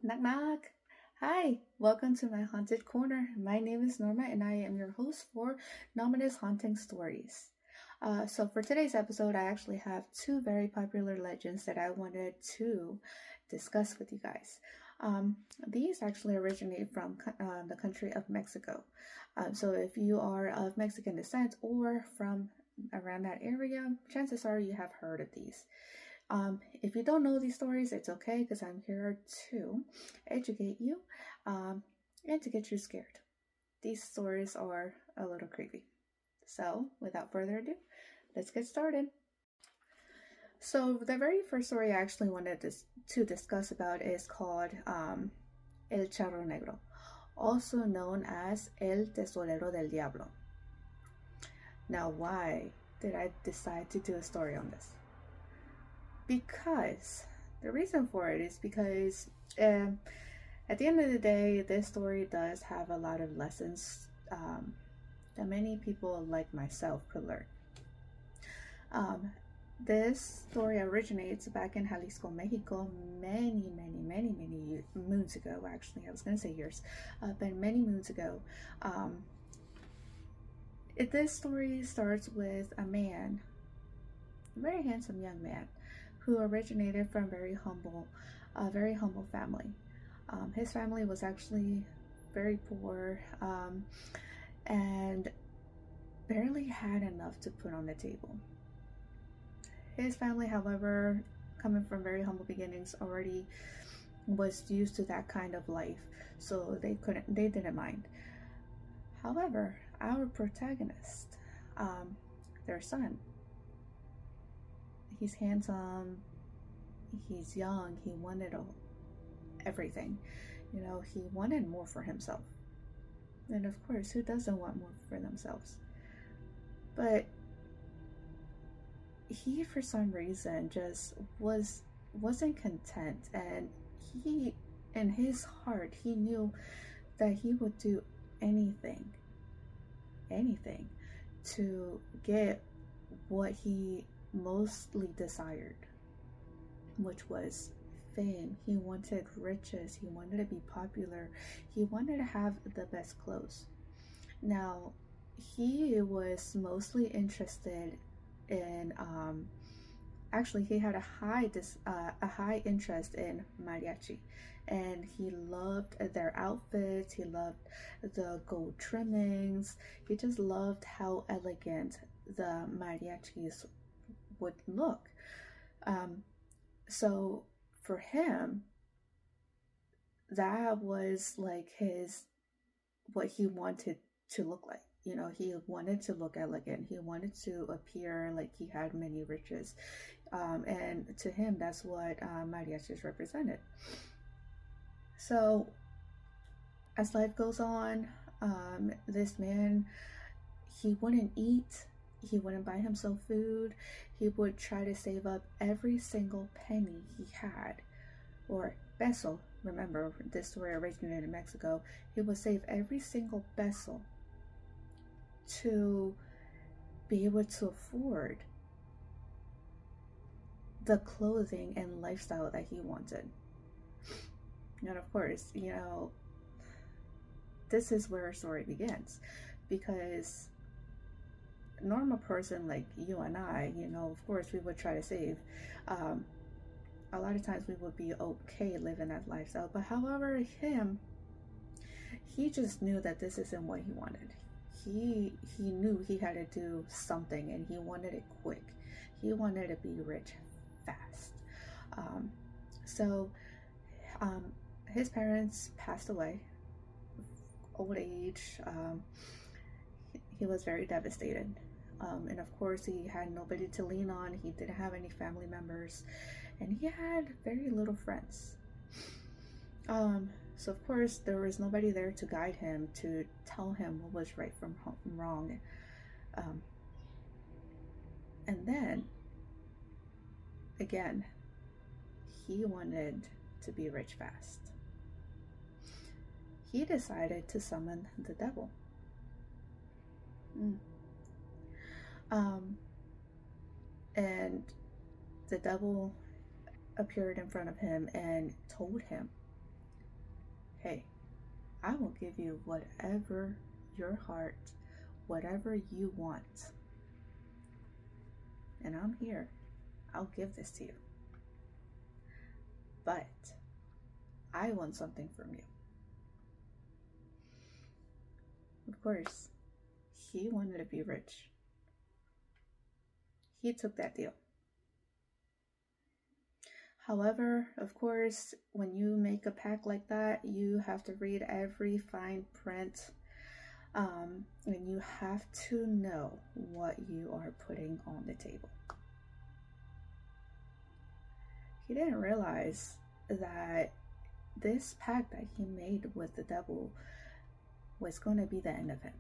Knock knock. Hi, welcome to my haunted corner. My name is Norma and I am your host for Nomina's Haunting Stories. So for today's episode, I actually have two very popular legends that I wanted to discuss with you guys. These actually originate from the country of Mexico. So if you are of Mexican descent or from around that area, chances are you have heard of these. If you don't know these stories, it's okay because I'm here to educate you and to get you scared. These stories are a little creepy. So, without further ado, let's get started. So, the very first story I actually wanted to discuss about is called El Charro Negro, also known as El Tesorero del Diablo. Now, why did I decide to do a story on this? Because the reason for it is because at the end of the day, this story does have a lot of lessons that many people like myself could learn. This story originates back in Jalisco, Mexico, many moons ago. Actually, I was going to say years, but many moons ago. This story starts with a man, a very handsome young man, who originated from a very humble family. His family was actually very poor and barely had enough to put on the table. His family, however, coming from very humble beginnings, already was used to that kind of life, so they didn't mind. However, our protagonist, their son, he's handsome, he's young, he wanted everything. He wanted more for himself. And of course, who doesn't want more for themselves? But he, for some reason, just wasn't content, and he, in his heart, he knew that he would do anything to get what he mostly desired, which was fame. He wanted riches, he wanted to be popular, he wanted to have the best clothes. Now, he was mostly interested in actually he had a high interest in mariachi, and he loved their outfits, he loved the gold trimmings, he just loved how elegant the mariachis would look. So for him, that was like what he wanted to look like. He wanted to look elegant, he wanted to appear like he had many riches, and to him, that's what mariachis represented. So as life goes on, this man, he wouldn't eat, he wouldn't buy himself food, he would try to save up every single penny he had, or peso. Remember, this story originated in Mexico. He would save every single peso to be able to afford the clothing and lifestyle that he wanted. And of course, this is where our story begins, because a normal person like you and I, of course we would try to save. A lot of times we would be okay living that lifestyle, but however, he just knew that this isn't what he wanted. He knew he had to do something, and he wanted it quick. He wanted to be rich fast. So his parents passed away, old age. He was very devastated, and of course he had nobody to lean on. He didn't have any family members, and he had very little friends. So of course there was nobody there to guide him, to tell him what was right from wrong. And then again, he wanted to be rich fast. He decided to summon the devil. And the devil appeared in front of him and told him hey, I will give you whatever your heart, whatever you want. And I'm here. I'll give this to you. But I want something from you. Of course, he wanted to be rich. He took that deal. However, of course, when you make a pact like that, you have to read every fine print, and you have to know what you are putting on the table. He didn't realize that this pact that he made with the devil was going to be the end of him.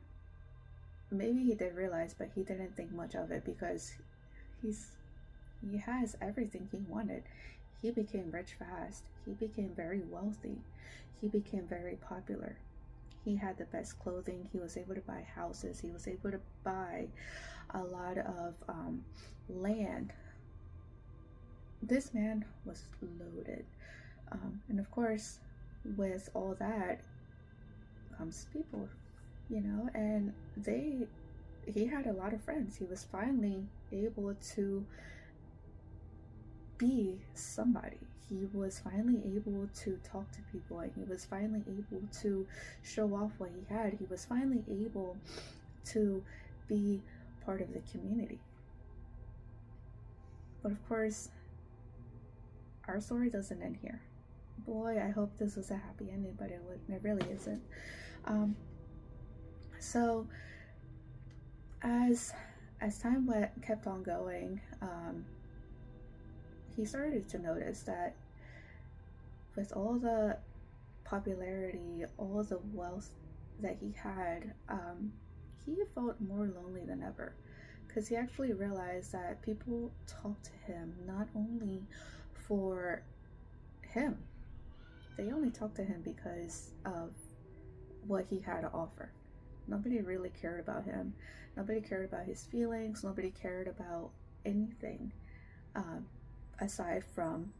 Maybe he did realize, but he didn't think much of it because he has everything he wanted. He became rich fast. He became very wealthy. He became very popular. He had the best clothing. He was able to buy houses. He was able to buy a lot of land. This man was loaded. And of course, with all that comes people, and he had a lot of friends. He was finally able to be somebody. He was finally able to talk to people, and he was finally able to show off what he had. He was finally able to be part of the community. But of course, our story doesn't end here. Boy, I hope this was a happy ending, but it really isn't. So as time kept on going, he started to notice that with all the popularity, all the wealth that he had, he felt more lonely than ever, because he actually realized that people talked to him not only for him, they only talked to him because of what he had to offer. Nobody really cared about him. Nobody cared about his feelings. Nobody cared about anything aside from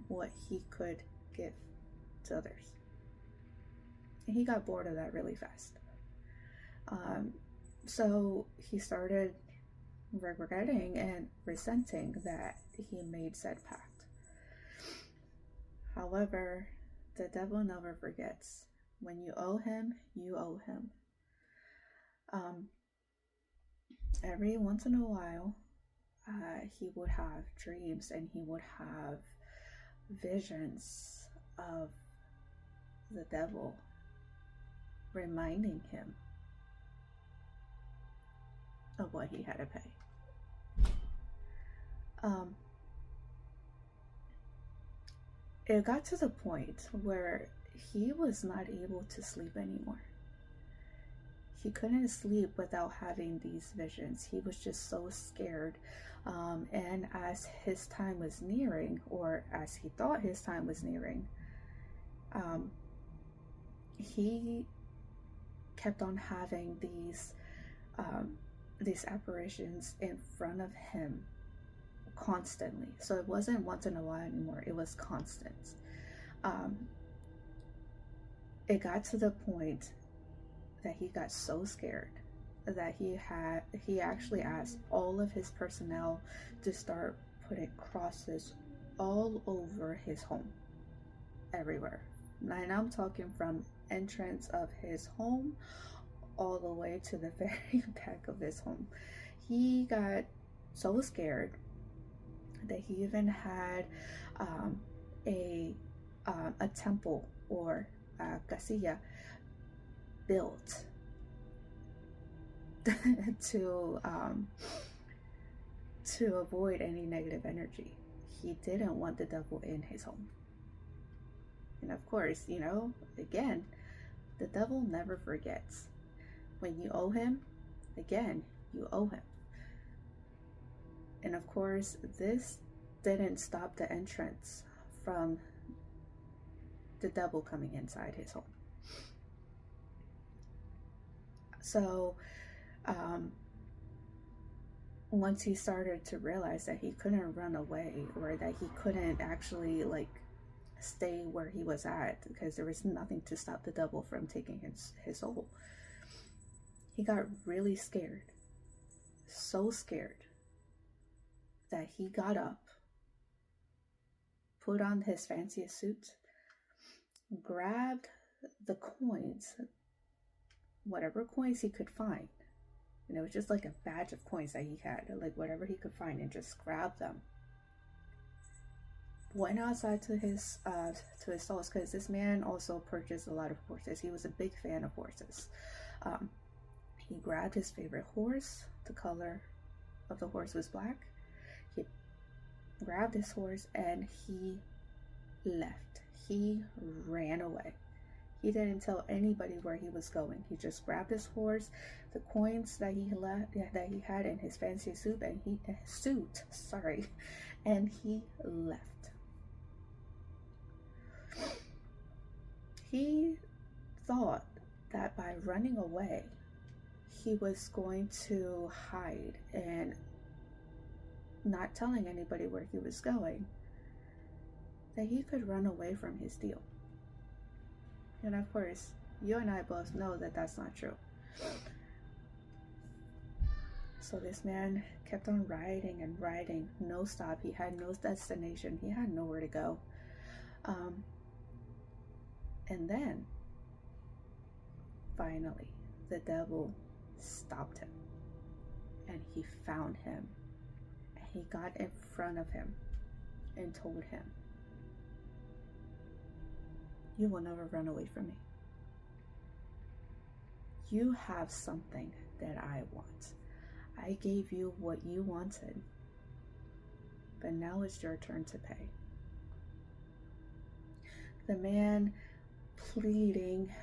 what he could give to others. And he got bored of that really fast. So he started regretting and resenting that he made said pact. However, the devil never forgets. When you owe him, you owe him. Every once in a while, he would have dreams and he would have visions of the devil reminding him of what he had to pay. It got to the point where he was not able to sleep anymore. He couldn't sleep without having these visions. He was just so scared. And as his time was nearing, or as he thought his time was nearing, he kept on having these apparitions in front of him constantly. So it wasn't once in a while anymore. It was constant. It got to the point that he got so scared that he actually asked all of his personnel to start putting crosses all over his home, everywhere. And I'm talking from entrance of his home all the way to the very back of his home. He got so scared that he even had a temple, or a casilla, built to avoid any negative energy. He didn't want the devil in his home. And of course, again, the devil never forgets. When you owe him, again, you owe him. And of course, this didn't stop the entrance from the devil coming inside his home. So once he started to realize that he couldn't run away, or that he couldn't actually stay where he was at because there was nothing to stop the devil from taking his soul. He got really scared, so scared that he got up, put on his fanciest suit, grabbed the coins, whatever coins he could find. And it was just like a batch of coins that he had, like whatever he could find, and just grabbed them. Went outside to his stalls, because this man also purchased a lot of horses. He was a big fan of horses. He grabbed his favorite horse. The color of the horse was black. He grabbed his horse and he left. He ran away. He didn't tell anybody where he was going. He just grabbed his horse, the coins that he had in his fancy suit, and he left. He thought that by running away, he was going to hide and not telling anybody where he was going, that he could run away from his deal. And of course, you and I both know that that's not true. So this man kept on riding and riding, no stop. He had no destination. He had nowhere to go. And then, finally, the devil stopped him. And he found him. And he got in front of him and told him, "You will never run away from me. You have something that I want. I gave you what you wanted, but now it's your turn to pay." The man pleading,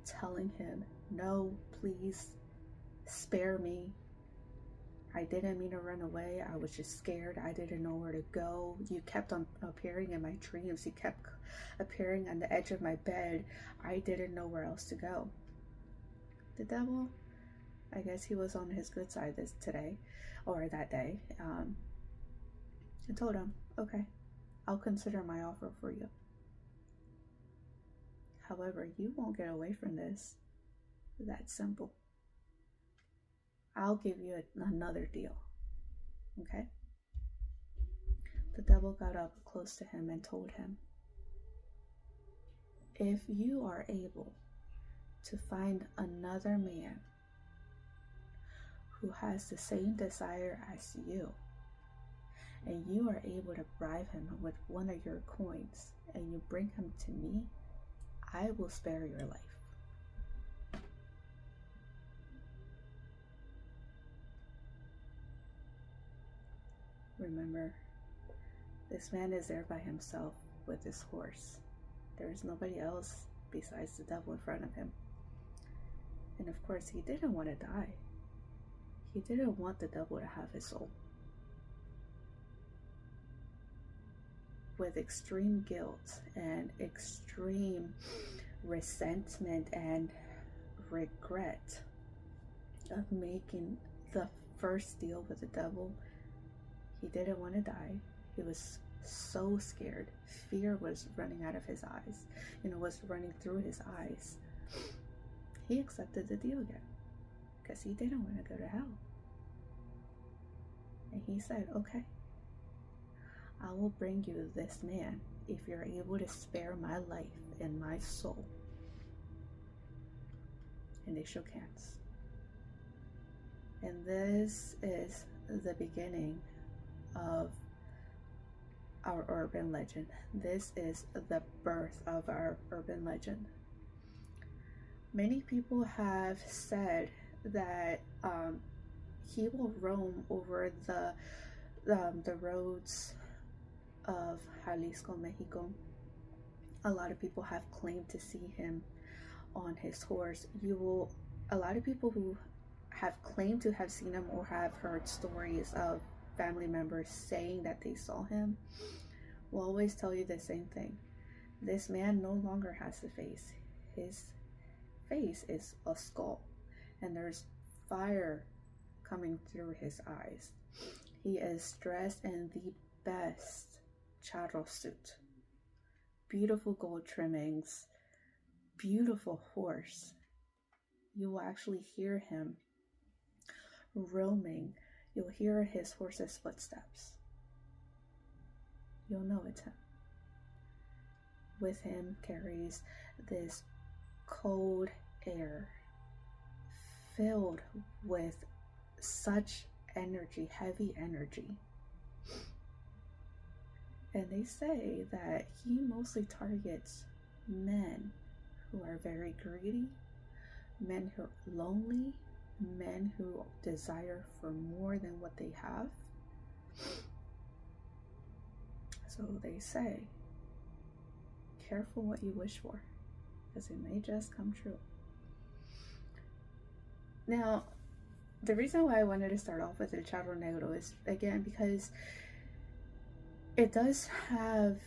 telling him, "No, please, spare me. I didn't mean to run away. I was just scared. I didn't know where to go. You kept on appearing in my dreams. You kept appearing on the edge of my bed. I didn't know where else to go." The devil, I guess he was on his good side that day, and told him, "Okay, I'll consider my offer for you. However, you won't get away from this that simple. I'll give you another deal, okay?" The devil got up close to him and told him, "If you are able to find another man who has the same desire as you, and you are able to bribe him with one of your coins, and you bring him to me, I will spare your life." Remember, this man is there by himself with his horse. There is nobody else besides the devil in front of him. And of course, he didn't want to die. He didn't want the devil to have his soul. With extreme guilt and extreme resentment and regret of making the first deal with the devil, he didn't want to die. He was so scared. Fear was running out of his eyes, was running through his eyes. He accepted the deal again because he didn't want to go to hell. And he said, "Okay, I will bring you this man if you're able to spare my life and my soul." And they shook hands. And this is the beginning of our urban legend. This is the birth of our urban legend. Many people have said that he will roam over the roads of Jalisco, Mexico. A lot of people have claimed to see him on his horse. A lot of people who have claimed to have seen him or have heard stories of family members saying that they saw him will always tell you the same thing. This man no longer has a face. His face is a skull, and there's fire coming through his eyes. He is dressed in the best charro suit, beautiful gold trimmings, beautiful horse. You will actually hear him roaming. You'll hear his horse's footsteps. You'll know it's him. With him carries this cold air filled with such energy, heavy energy. And they say that he mostly targets men who are very greedy, men who are lonely, men who desire for more than what they have. So they say, careful what you wish for, because it may just come true. Now, the reason why I wanted to start off with the Charro Negro is, again, because it does have,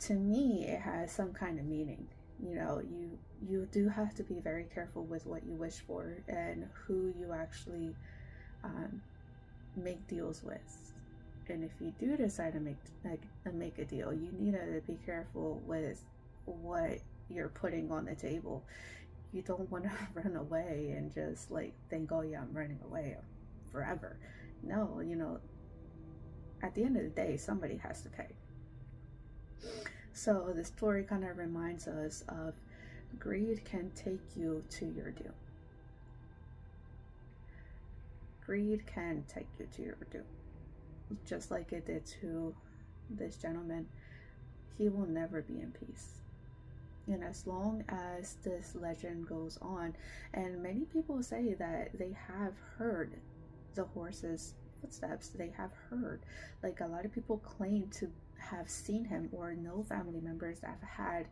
to me, it has some kind of meaning. You know, you do have to be very careful with what you wish for and who you actually make deals with. And if you do decide to make a deal, you need to be careful with what you're putting on the table. You don't want to run away and just like think, oh yeah, I'm running away forever. No, you know, at the end of the day, somebody has to pay. So the story kind of reminds us of greed can take you to your doom. Greed can take you to your doom. Just like it did to this gentleman. He will never be in peace. And as long as this legend goes on, and many people say that they have heard the horse's footsteps, they have heard, like a lot of people claim to have seen him or know family members that have had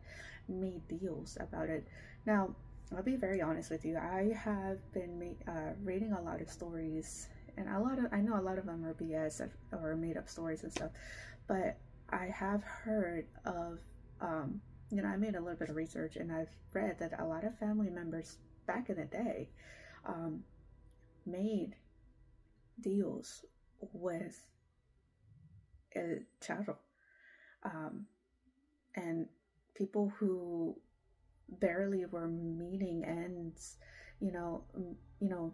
made deals about it. Now, I'll be very honest with you. I have been reading a lot of stories, and I know a lot of them are BS or made up stories and stuff, but I have heard of, you know, I made a little bit of research and I've read that a lot of family members back in the day made deals with El Charro. And people who barely were meeting ends, you know,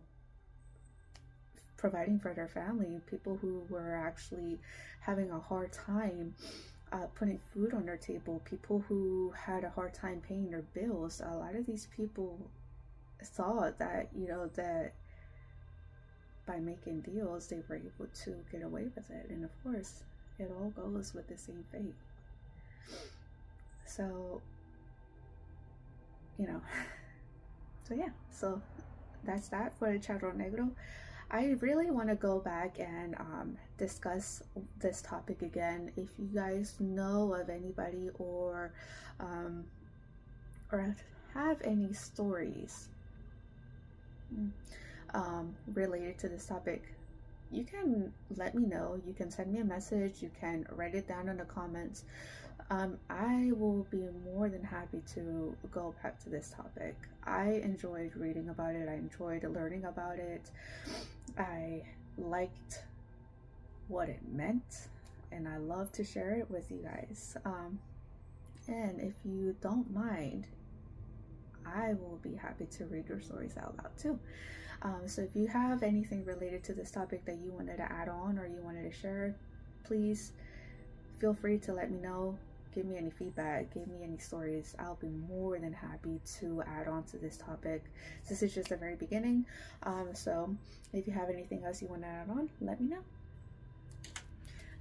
providing for their family, people who were actually having a hard time putting food on their table, people who had a hard time paying their bills. A lot of these people thought that, you know, that by making deals they were able to get away with it, and of course it all goes with the same fate. So, you know, so yeah, so that's that for the Charro Negro. I really want to go back and discuss this topic again. If you guys know of anybody or have any stories related to this topic, you can let me know. You can send me a message. You can write it down in the comments. I will be more than happy to go back to this topic. I enjoyed reading about it. I enjoyed learning about it. I liked what it meant, and I love to share it with you guys. And if you don't mind, I will be happy to read your stories out loud too. So if you have anything related to this topic that you wanted to add on or you wanted to share, please feel free to let me know. Give me any feedback, give me any stories. I'll be more than happy to add on to this topic. This is just the very beginning. So if you have anything else you want to add on, let me know.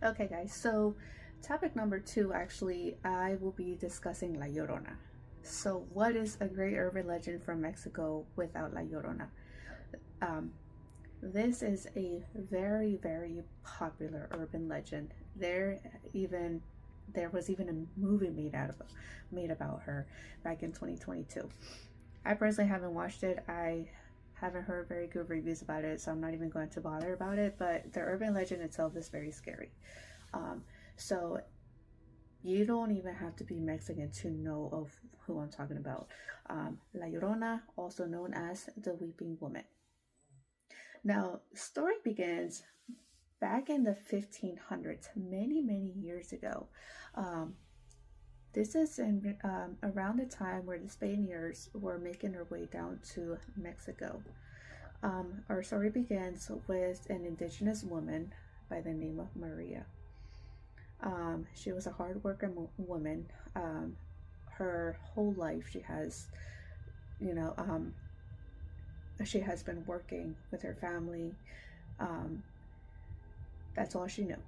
Okay guys, so topic number 2, actually, I will be discussing La Llorona. So what is a great urban legend from Mexico without La Llorona? This is a very, very popular urban legend. There was even a movie made about her back in 2022. I personally haven't watched it. I haven't heard very good reviews about it, so I'm not even going to bother about it, but the urban legend itself is very scary. So you don't even have to be Mexican to know of who I'm talking about. La Llorona, also known as the Weeping Woman. Now, the story begins back in the 1500s, many years ago. This is in around the time where the Spaniards were making their way down to Mexico. Our story begins with an indigenous woman by the name of Maria. She was a hardworking woman. Her whole life, you know, um, she has been working with her family. Um, that's all she knew.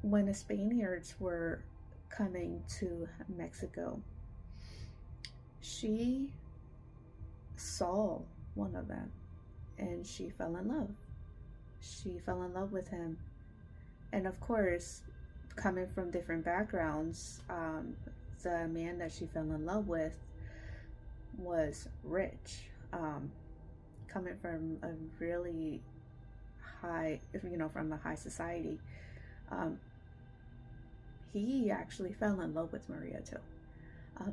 When the Spaniards were coming to Mexico, she saw one of them and she fell in love. She fell in love with him. And of course, coming from different backgrounds, the man that she fell in love with was rich, coming from a really high, from a high society. Um, he actually fell in love with Maria too.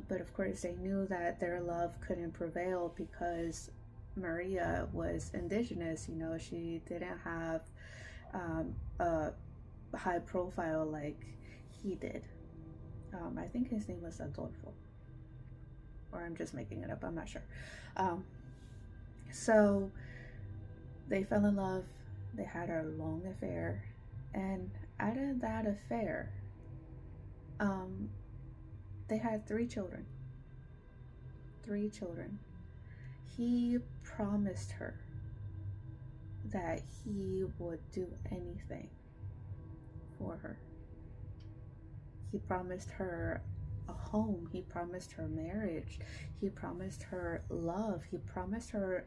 But of course, they knew that their love couldn't prevail because Maria was indigenous. She didn't have a high profile like he did. I think his name was Adolfo, or I'm just making it up. I'm not sure. So they fell in love. They had a long affair, and out of that affair, they had 3 children. 3 children. He promised her that he would do anything for her. He promised her a home. He promised her marriage. He promised her love. He promised her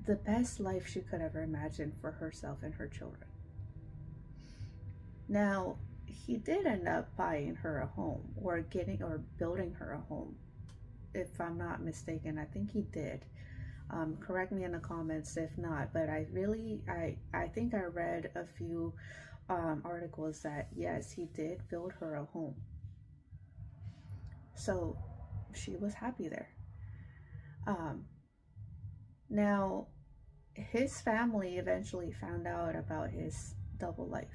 the best life she could ever imagine for herself and her children. Now, he did end up buying her a home, or building her a home. If I'm not mistaken, I think he did. Correct me in the comments if not, but I think I read a few articles that yes, he did build her a home. So she was happy there. Now, his family eventually found out about his double life.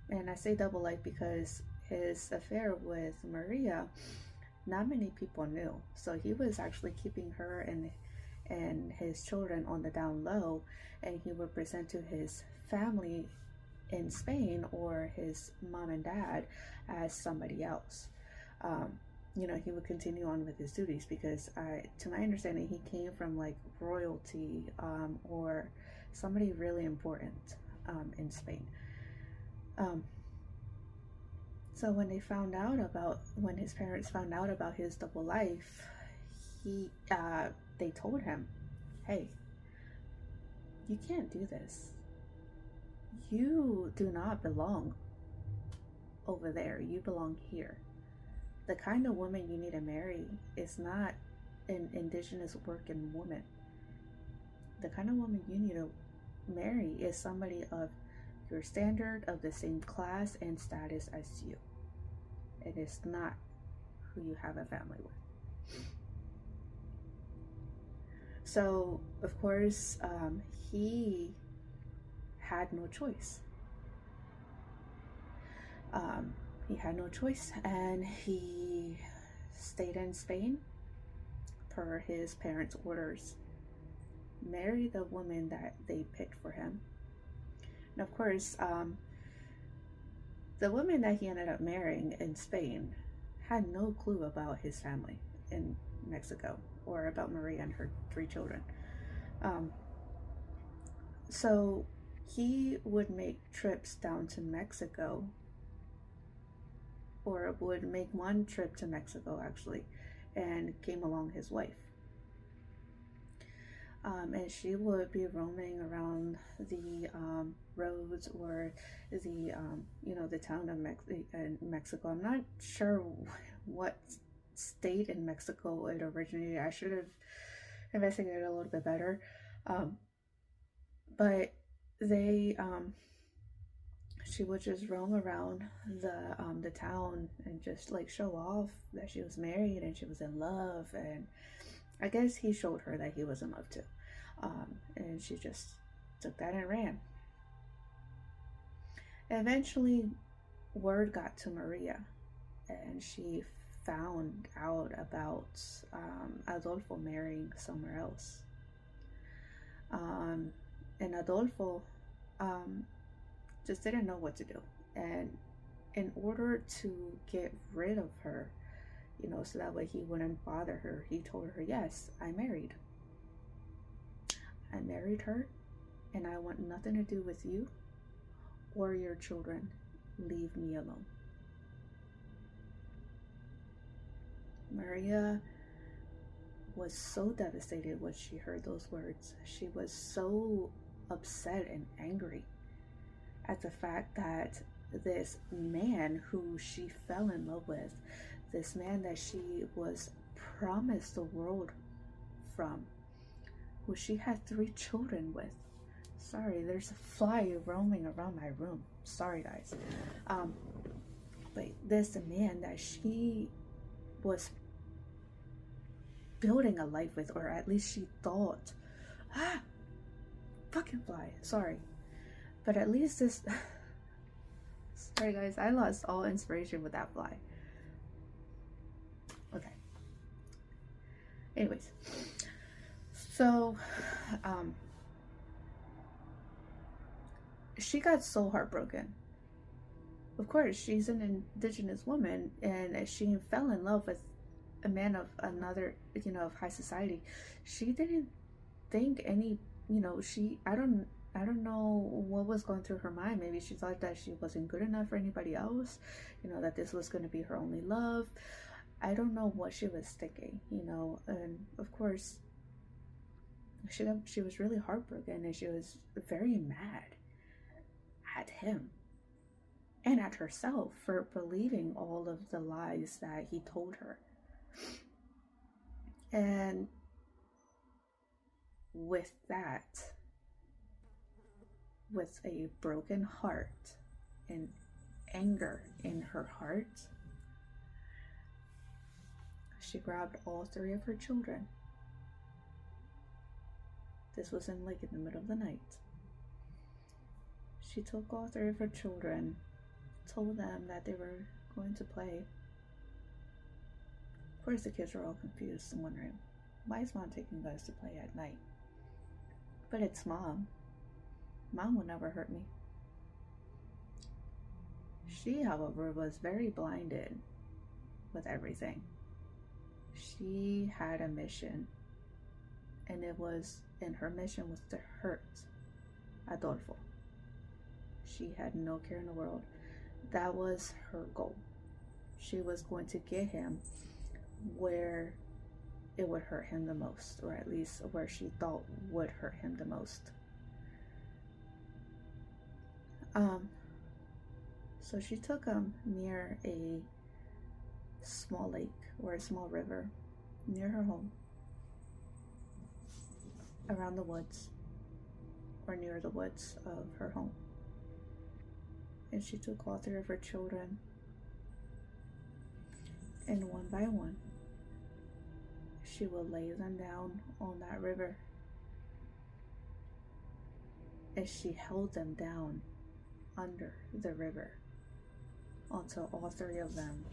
And I say double life because his affair with Maria, not many people knew. So he was actually keeping her and his children on the down low, and he would present to his family in Spain or his mom and dad as somebody else. He would continue on with his duties because to my understanding, he came from like royalty, or somebody really important in Spain. So when his parents found out about his double life, they told him, "Hey, you can't do this. You do not belong over there. You belong here. The kind of woman you need to marry is not an indigenous working woman. The kind of woman you need to marry is somebody of your standard, of the same class and status as you. It is not who you have a family with." So, of course, he had no choice. He had no choice, and he stayed in Spain per his parents' orders, married the woman that they picked for him. And of course, the woman that he ended up marrying in Spain had no clue about his family in Mexico or about Maria and her 3 children. So he would make trips down to Mexico, or would make one trip to Mexico actually, and came along his wife. And she would be roaming around the roads or the town of Mexico. I'm not sure what state in Mexico it originated. I should have investigated a little bit better. But she would just roam around the town and just like show off that she was married and she was in love, and I guess he showed her that he was in love too. And she just took that and ran. Eventually, word got to Maria, and she found out about Adolfo marrying somewhere else. And Adolfo um, just didn't know what to do. And in order to get rid of her, so that way he wouldn't bother her, he told her, yes, I married her, and I want nothing to do with you or your children. Leave me alone. Maria was so devastated when she heard those words. She was so upset and angry at the fact that this man who she fell in love with, this man that she was promised the world from, who she had 3 children with. Sorry, there's a fly roaming around my room. Sorry, guys. But this man that she was building a life with, or at least she thought, fucking fly. Sorry. But at least this, sorry guys, I lost all inspiration with that fly. Okay. Anyways. So, she got so heartbroken. Of course, she's an indigenous woman, and she fell in love with a man of another, of high society. She didn't think any, I don't know what was going through her mind. Maybe she thought that she wasn't good enough for anybody else, that this was going to be her only love. I don't know what she was thinking, and of course, she was really heartbroken, and she was very mad at him and at herself for believing all of the lies that he told her. And with that, with a broken heart and anger in her heart, she grabbed all 3 of her children. This was in the middle of the night. She took all 3 of her children, told them that they were going to play. Of course, the kids were all confused and wondering, why is mom taking us to play at night? But it's mom. Mom would never hurt me. She, however, was very blinded with everything. She had a mission, and her mission was to hurt Adolfo. She had no care in the world. That was her goal. She was going to get him where it would hurt him the most, or at least where she thought would hurt him the most. So she took him near a small lake or a small river near her home, around the woods, or near the woods of her home. And she took all 3 of her children, and one by one, she will lay them down on that river. And she held them down under the river until all 3 of them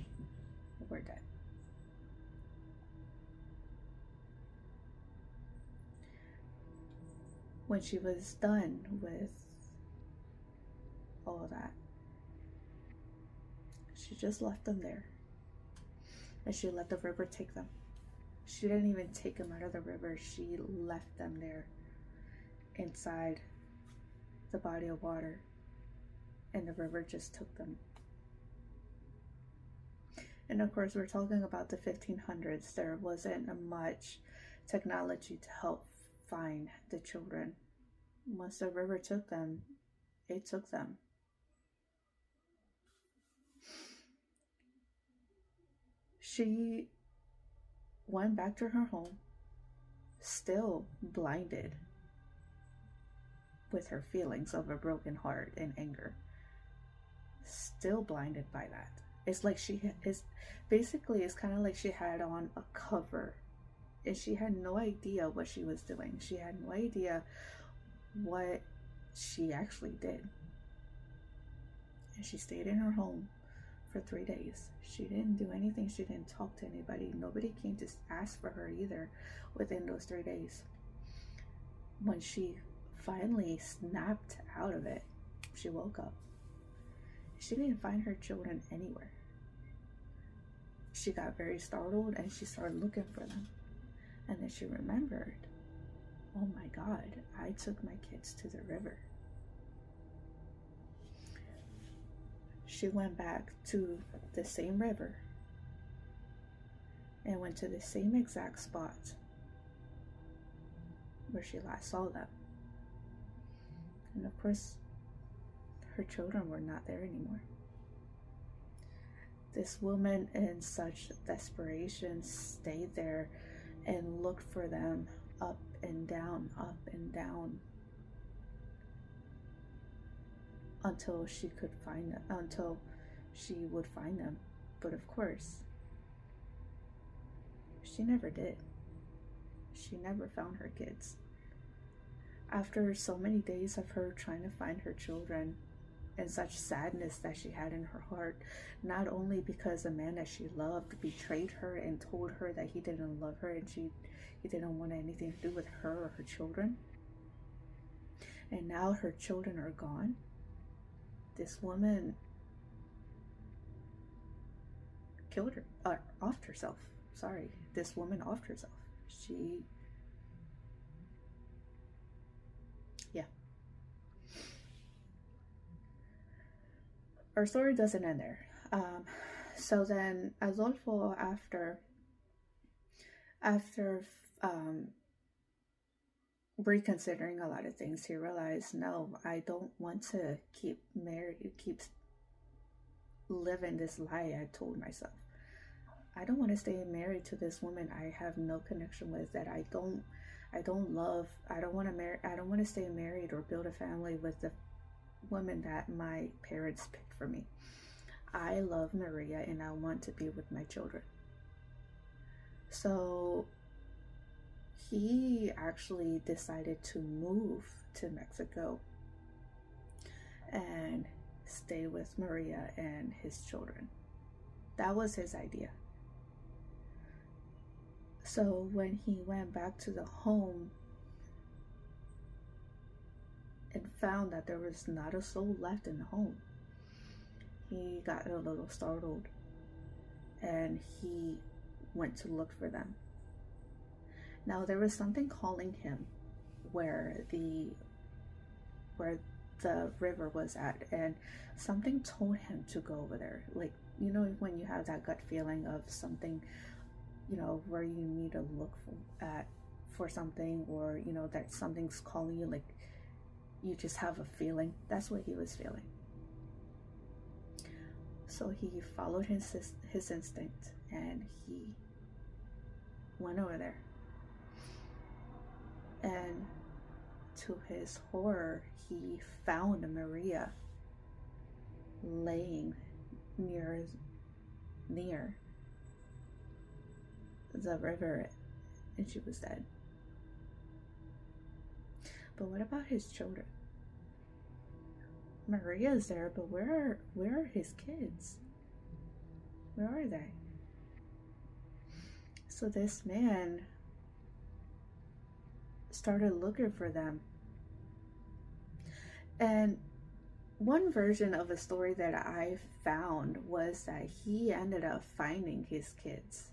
were dead. When she was done with all of that, she just left them there. And she let the river take them. She didn't even take them out of the river. She left them there inside the body of water, and the river just took them. And of course, we're talking about the 1500s. There wasn't much technology to help find the children. Once the river took them, it took them. She went back to her home, still blinded with her feelings of a broken heart and anger. Still blinded by that. It's like it's kind of like she had on a cover, and she had no idea what she was doing. She had no idea what she actually did. And she stayed in her home for 3 days. She didn't do anything. She didn't talk to anybody. Nobody came to ask for her either within those 3 days. When she finally snapped out of it, she woke up. She didn't find her children anywhere. She got very startled and she started looking for them. And then she remembered, oh my God, I took my kids to the river. She went back to the same river and went to the same exact spot where she last saw them. And of course, her children were not there anymore. This woman, in such desperation, stayed there and looked for them up and down, until she could find them, until she would find them. But of course, she never did. She never found her kids. After so many days of her trying to find her children, and such sadness that she had in her heart, not only because the man that she loved betrayed her and told her that he didn't love her and he didn't want anything to do with her or her children, and now her children are gone, this woman killed her, offed herself. Sorry, this woman offed herself. Our story doesn't end there. So then Adolfo, after reconsidering a lot of things, he realized, no, I don't want to keep living this lie I told myself. I don't want to stay married to this woman I have no connection with, that I don't love. I don't want to stay married or build a family with the woman that my parents picked for me. I love Maria and I want to be with my children. So he actually decided to move to Mexico and stay with Maria and his children. That was his idea. So when he went back to the home and found that there was not a soul left in the home, he got a little startled and he went to look for them. Now there was something calling him where the river was at, and something told him to go over there. Like, you know, when you have that gut feeling of something, you know, where you need to look for something, or you know that something's calling you, like you just have a feeling. That's what he was feeling. So he followed his instinct and he went over there. And to his horror, he found Maria laying near the river, and she was dead. But what about his children? Maria's there, but where are his kids? Where are they? So this man started looking for them. And one version of a story that I found was that he ended up finding his kids.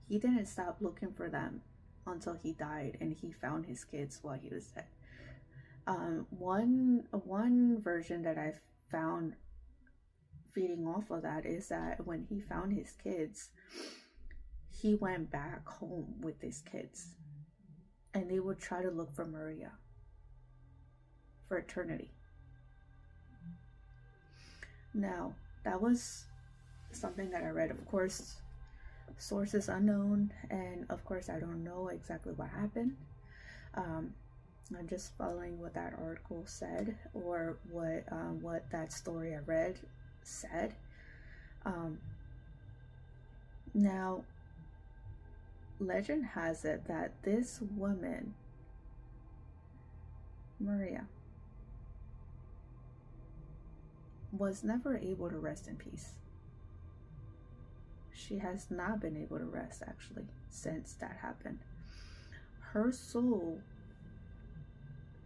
He didn't stop looking for them until he died, and he found his kids while he was dead. One version that I found feeding off of that is that when he found his kids, he went back home with his kids, and they would try to look for Maria for eternity. Now, that was something that I read. Of course, sources unknown, and of course I don't know exactly what happened. I'm just following what that article said, or what that story I read said. Now, legend has it that this woman, Maria, was never able to rest in peace. She has not been able to rest, actually, since that happened. Her soul,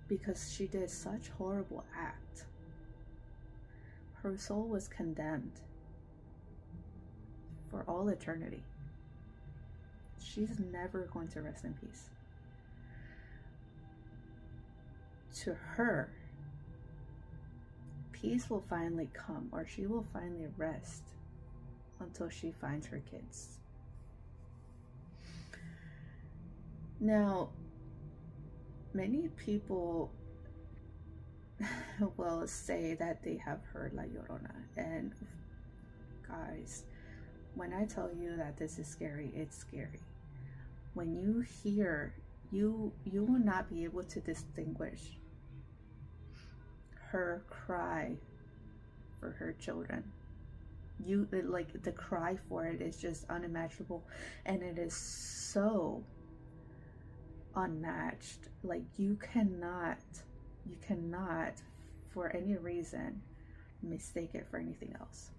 because she did such horrible act, her soul was condemned for all eternity. She's never going to rest in peace. To her, peace will finally come, or she will finally rest until she finds her kids. Now, many people will say that they have heard La Llorona, and guys, when I tell you that this is scary, it's scary. When you hear, you will not be able to distinguish her cry for her children. Like, the cry for it is just unimaginable, and it is so unmatched. Like, you cannot for any reason mistake it for anything else.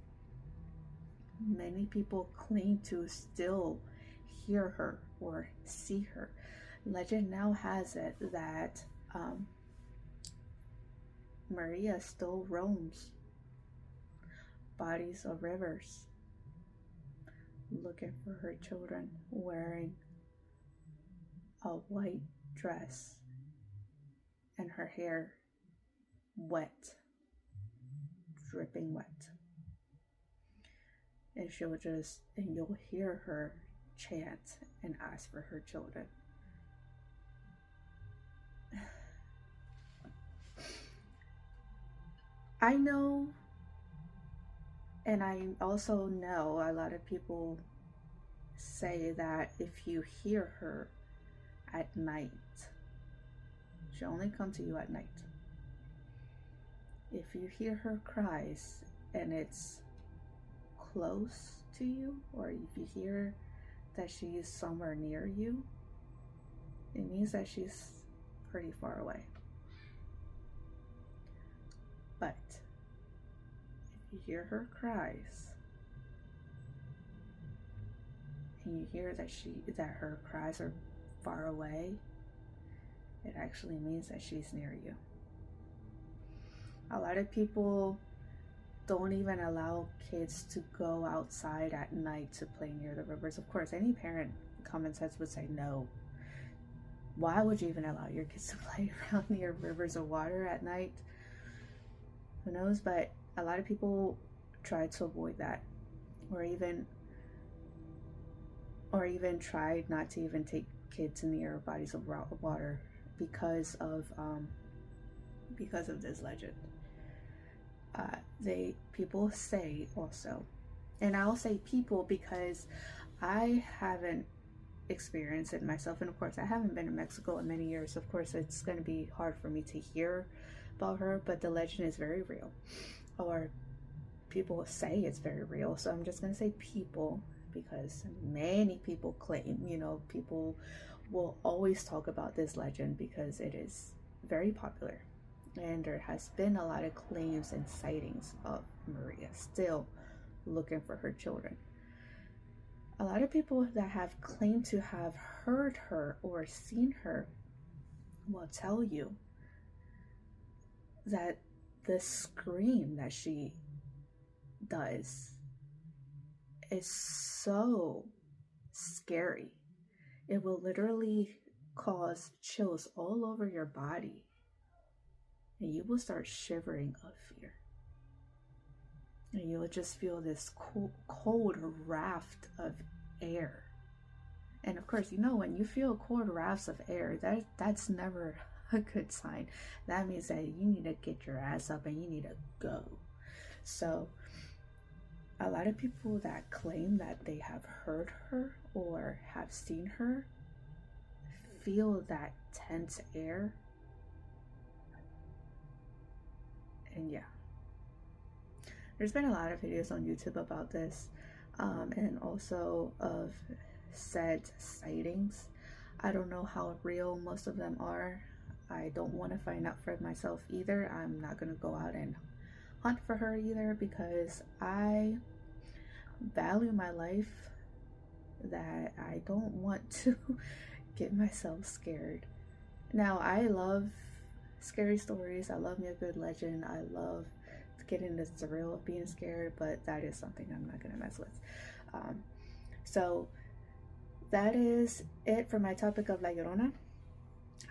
Many people claim to still hear her or see her. Legend now has it that Maria still roams bodies of rivers looking for her children, wearing a white dress and her hair wet, dripping wet. And you'll hear her chant and ask for her children. I know, and I also know a lot of people say that if you hear her at night, she'll only come to you at night. If you hear her cries and it's close to you, or if you hear that she's somewhere near you, it means that she's pretty far away. But if you hear her cries and you hear that her cries are far away, it actually means that she's near you. A lot of people don't even allow kids to go outside at night to play near the rivers. Of course, any parent, common sense would say no. Why would you even allow your kids to play around near rivers or water at night? Who knows? But a lot of people try to avoid that, or even try not to even take kids near bodies of water because of this legend. People say also, and I'll say people because I haven't experienced it myself, and of course I haven't been to Mexico in many years. Of course, it's going to be hard for me to hear about her, but the legend is very real, or people say it's very real. So I'm just going to say people because many people claim, people will always talk about this legend because it is very popular. And there has been a lot of claims and sightings of Maria still looking for her children. A lot of people that have claimed to have heard her or seen her will tell you that the scream that she does is so scary. It will literally cause chills all over your body. And you will start shivering of fear. And you will just feel this cold raft of air. And of course, when you feel cold rafts of air, that's never a good sign. That means that you need to get your ass up and you need to go. So, a lot of people that claim that they have heard her or have seen her feel that tense air. And yeah, there's been a lot of videos on YouTube about this, and also of said sightings. I don't know how real most of them are. I don't want to find out for myself either. I'm not going to go out and hunt for her either, because I value my life, that I don't want to get myself scared. Now, I love scary stories. I love me a good legend. I love getting the thrill of being scared, but that is something I'm not gonna mess with. So that is it for my topic of La Llorona.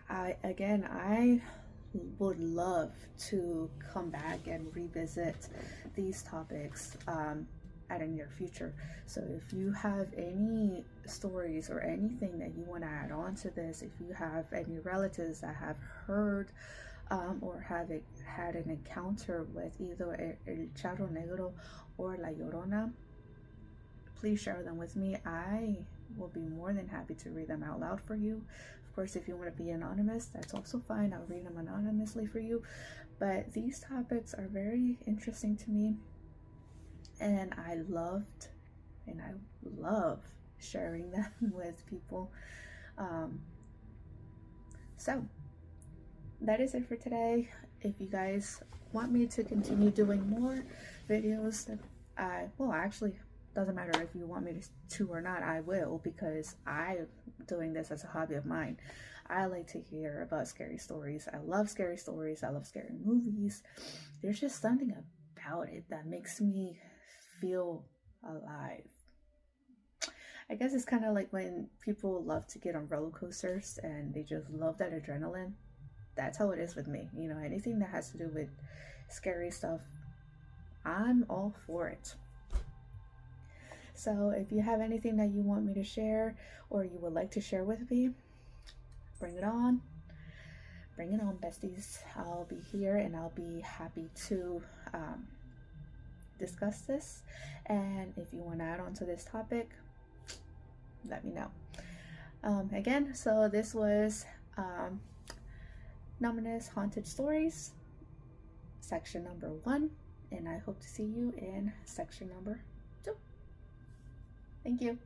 I would love to come back and revisit these topics at a near future. So if you have any stories or anything that you want to add on to this, if you have any relatives that have heard or have had an encounter with either el Charro Negro or La Llorona, please share them with me. I will be more than happy to read them out loud for you. Of course, if you want to be anonymous, that's also fine. I'll read them anonymously for you. But these topics are very interesting to me, and I love sharing them with people. So that is it for today. If you guys want me to continue doing more videos, actually, doesn't matter if you want me to or not, I will, because I'm doing this as a hobby of mine. I like to hear about scary stories. I love scary stories. I love scary movies. There's just something about it that makes me feel alive. I guess it's kind of like when people love to get on roller coasters and they just love that adrenaline. That's how it is with me. You know, anything that has to do with scary stuff, I'm all for it. So if you have anything that you want me to share or you would like to share with me, bring it on. Bring it on, besties. I'll be here and I'll be happy to discuss this. And if you want to add on to this topic, let me know. Again, so this was Nominous Haunted Stories, section number 1, and I hope to see you in section number 2. Thank you.